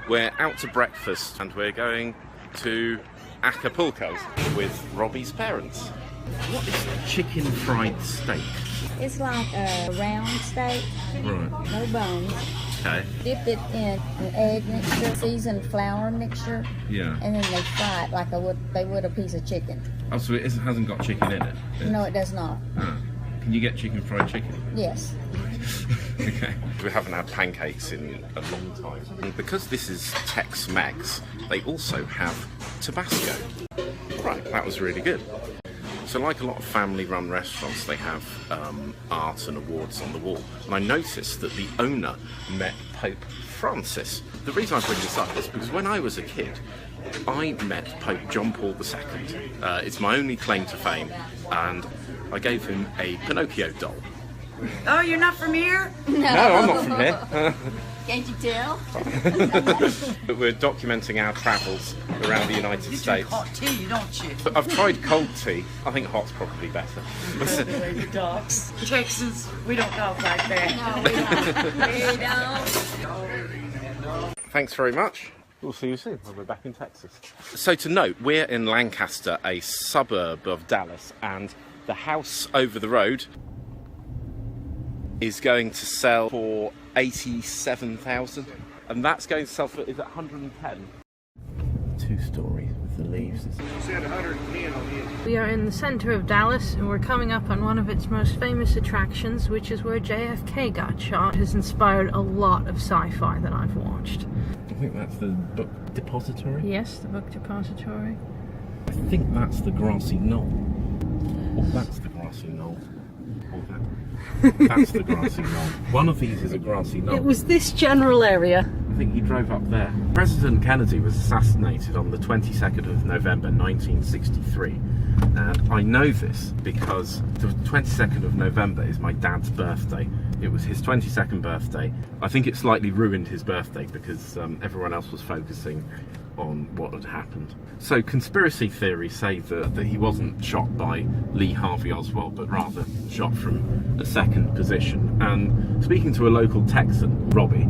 We're out to breakfast and we're going to Acapulco with Robbie's parents. What is chicken fried steak? It's like a round steak, Right. no bones. Okay. Dip it in an egg mixture, seasoned flour mixture, Yeah. and then they fry it like they would a piece of chicken. Oh, so it hasn't got chicken in it? No, it does not. Ah. Can you get chicken fried chicken? Yes. Okay. We haven't had pancakes in a long time. And because this is Tex-Mex, they also have Tabasco. Right, that was really good. So like a lot of family-run restaurants, they have art and awards on the wall. And I noticed that the owner met Pope Francis. The reason I bring this up is because when I was a kid, I met Pope John Paul II. It's my only claim to fame, and I gave him a Pinocchio doll. Oh, you're not from here? No, I'm not from here. Can't you tell? But we're documenting our travels around the United You States. drink hot tea, don't you? But I've tried cold tea. I think hot's probably better. The dogs. Texas, we don't talk like that. No, we don't. Thanks very much. We'll see you soon when we're back in Texas. So to note, we're in Lancaster, a suburb of Dallas, and the house over the road is going to sell for $87,000, and that's going to sell for, is it 110? 2 stories with the leaves. We are in the center of Dallas and we're coming up on one of its most famous attractions, which is where JFK got shot. It has inspired a lot of sci-fi that I've watched. I think that's the book depository. Yes, the book depository. I think that's the grassy knoll. Or that's the grassy knoll. Or that's the grassy knoll. One of these is a grassy knoll. It was this general area. I think he drove up there. President Kennedy was assassinated on the 22nd of November 1963. And I know this because the 22nd of November is my dad's birthday. It was his 22nd birthday. I think it slightly ruined his birthday because everyone else was focusing on what had happened. So conspiracy theories say that he wasn't shot by Lee Harvey Oswald, but rather shot from a second position. And speaking to a local Texan, Robbie,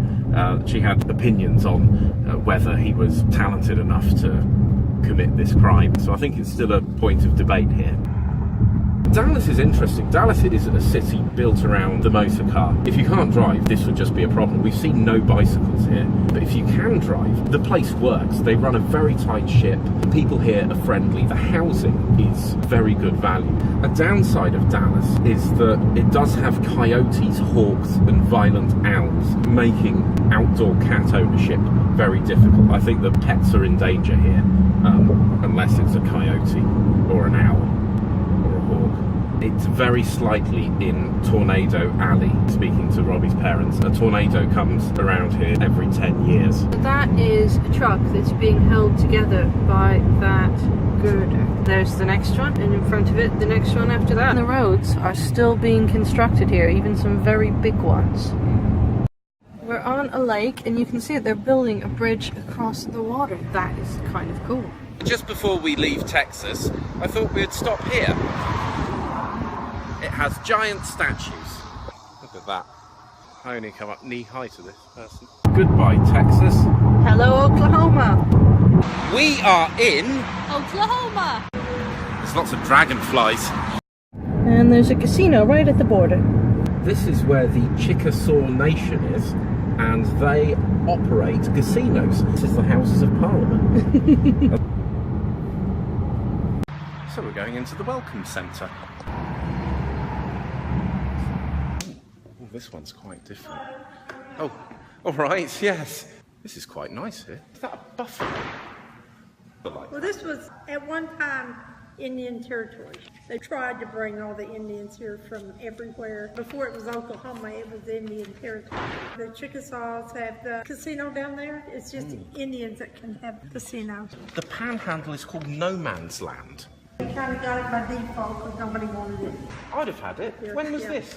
she had opinions on whether he was talented enough to commit this crime. So I think it's still a point of debate here. Dallas is interesting. Dallas is a city built around the motor car. If you can't drive, this would just be a problem. We've seen no bicycles here, but if you can drive, the place works. They run a very tight ship. The people here are friendly. The housing is very good value. A downside of Dallas is that it does have coyotes, hawks, and violent owls, making outdoor cat ownership very difficult. I think that pets are in danger here, unless it's a coyote or an owl. It's very slightly in Tornado Alley. Speaking to Robbie's parents, a tornado comes around here every 10 years. That is a truck that's being held together by that girder. There's the next one, and in front of it, the next one after that. And the roads are still being constructed here, even some very big ones. We're on a lake, and you can see it. They're building a bridge across the water. That is kind of cool. Just before we leave Texas, I thought we'd stop here. It has giant statues. Look at that. I only come up knee high to this person. Goodbye, Texas. Hello, Oklahoma. We are in Oklahoma. There's lots of dragonflies. And there's a casino right at the border. This is where the Chickasaw Nation is, and they operate casinos. This is the Houses of Parliament. So we're going into the Welcome Centre. Oh, this one's quite different. Oh, all right, yes. This is quite nice here. Is that a buffalo? Well, this was at one time Indian territory. They tried to bring all the Indians here from everywhere. Before it was Oklahoma, it was Indian territory. The Chickasaws have the casino down there. It's just Indians that can have casinos. The Panhandle is called No Man's Land. They kind of got it by default because nobody wanted it. I'd have had it. Yeah, When was yeah. this?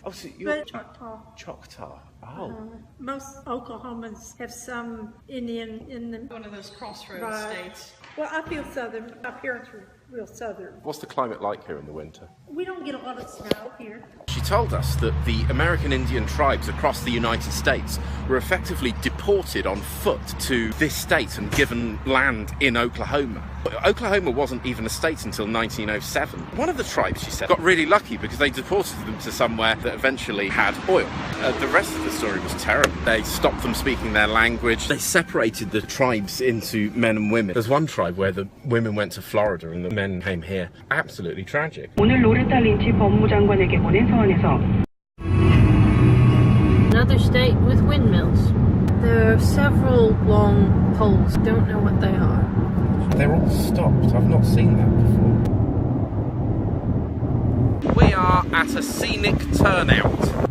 Oh, so you're But Choctaw. Choctaw. Oh. Most Oklahomans have some Indian in them. One of those crossroads Right. states. Well, I feel Southern. My parents were real southern. What's the climate like here in the winter? We don't get a lot of snow here. She told us that the American Indian tribes across the United States were effectively deported on foot to this state and given land in Oklahoma. But Oklahoma wasn't even a state until 1907. One of the tribes, she said, got really lucky because they deported them to somewhere that eventually had oil. The rest of the story was terrible. They stopped them speaking their language. They separated the tribes into men and women. There's one tribe where the women went to Florida and the men came here. Absolutely tragic. 오늘 로레타 린치 법무장관에게 보낸 서한에서 Another state with windmills. There are several long poles. Don't know what they are. They're all stopped. I've not seen that before. We are at a scenic turnout.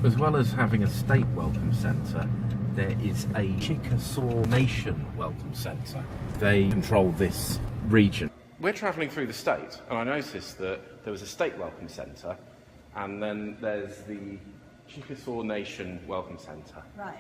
As well as having a state welcome centre, there is a Chickasaw Nation welcome centre. They control this region. We're travelling through the state, and I noticed that there was a state welcome centre, and then there's the Chickasaw Nation welcome centre. Right.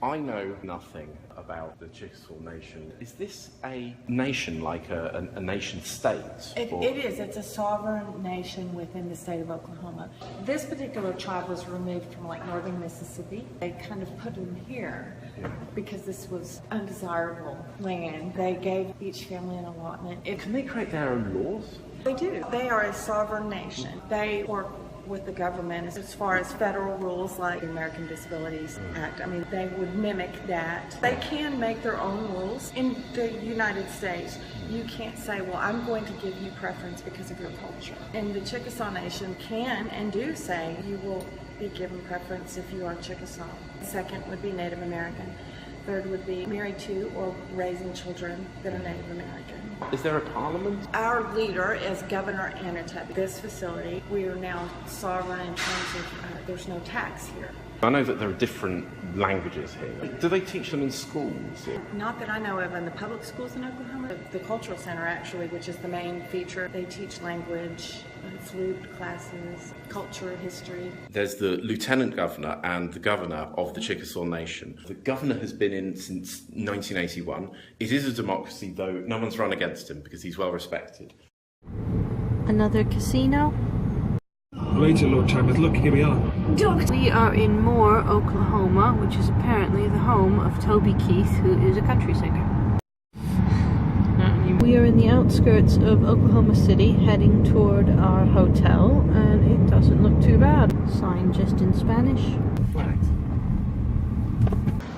I know nothing about the Chickasaw Nation. Is this a nation, like a nation state? It is. It's a sovereign nation within the state of Oklahoma. This particular tribe was removed from like northern Mississippi. They kind of put them here because this was undesirable land. They gave each family an allotment. Can they create their own laws? They do. They are a sovereign nation. They work with the government as far as federal rules like the American Disabilities Act. I mean, they would mimic that. They can make their own rules. In the United States, you can't say, well, I'm going to give you preference because of your culture. And the Chickasaw Nation can and do say you will be given preference if you are Chickasaw. Second would be Native American. Third would be married to or raising children that are Native American. Is there a parliament? Our leader is Governor Anahuac. This facility, we are now sovereign in terms of there's no tax here. I know that there are different languages here. Do they teach them in schools here? Not that I know of in the public schools in Oklahoma. The Cultural Center, actually, which is the main feature, they teach language, flute classes, culture, history. There's the Lieutenant Governor and the Governor of the Chickasaw Nation. The Governor has been in since 1981. It is a democracy, though no one's run against him because he's well respected. Another casino. Later, Lord Chambers, look, here we are. We are in Moore, Oklahoma, which is apparently the home of Toby Keith, who is a country singer. We are in the outskirts of Oklahoma City, heading toward our hotel, and it doesn't look too bad. Sign just in Spanish.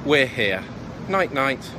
We're here. Night, night.